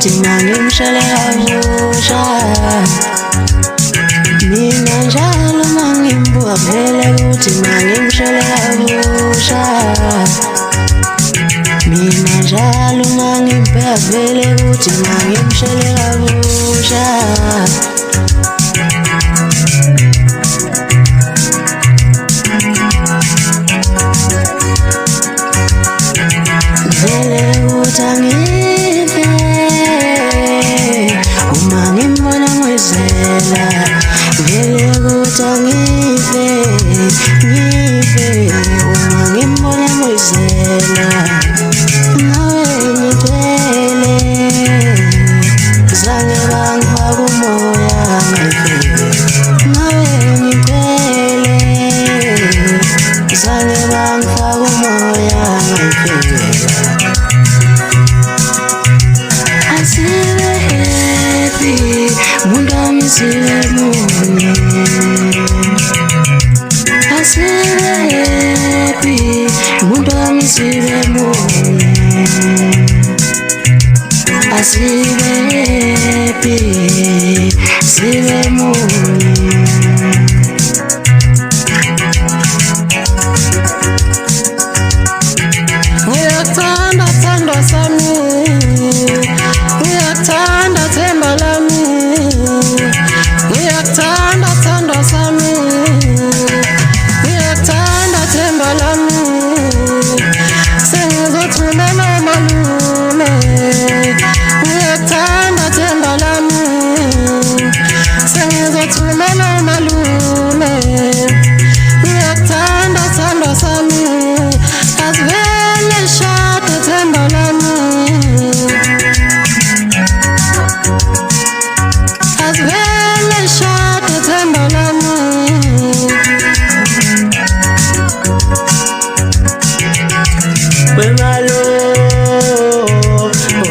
ukuthi mangimshele kabusha. Mina njalo mangimbuka vele ukuthi mangimshele kabusha. Mina njalo mangimbheka vele ukuthi mangimshele kabusha. Vele ukuthi angife uma ngimbona ngwezela. Vele ukuthi angife, ngife uma ngimbona ngwezela. Nawe ngithwele zange bangifaka umoya ngayifela. Nawe ngithwele zange bangifaka umoya ngayifela. Asibe happy umuntu wami sibe munye. Asibe happy umuntu wami sibe munye. Asibe happy sibe munye. Uyakuthanda thandwa sami, uyakuthanda themba lami. Uyakuthanda thandwa sami, uyakuthanda themba lami. Sengizothumela umalume. Uyakuthanda themba lami, sengizothumela umalume. Uyakuthanda thandwa sami, asivele shade themba lami. Asivele shade themba lami. Wemalo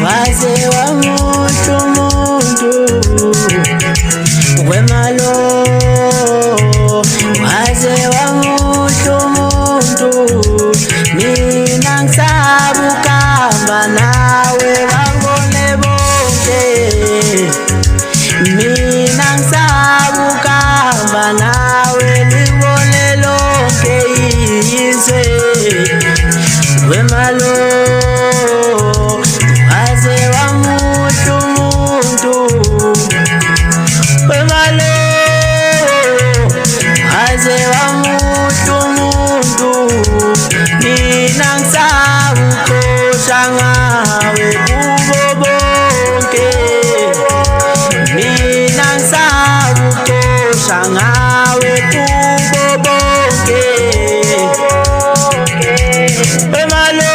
waze wamuntu umuntu. Wemalo waze wamuntu umuntu. Mina ngisaba ukuhamba nawe bangone bonke. Mina ngisaba ukuhamba nawe libone lonke izwe. Wemalo waze wamuntu umuntu. Wemalo waze wamuntu umuntu. Mina ngisaba ukukhohlwa ngawe kubo bonke. Mina ngisaba ukukhohlwa ngawe kubo bonke. Wemalo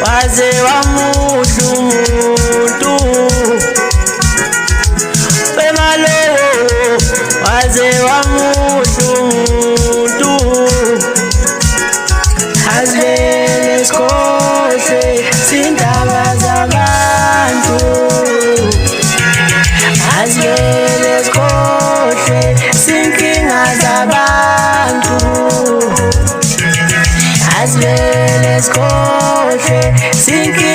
waze wamuntu umuntu. Wemalo waze wamuntu umuntu. Asivele sikhohlwe zindaba zabantu. Asivele sikhohlwe zinkinga zabantu. Asivele sikhohlwe zinkinga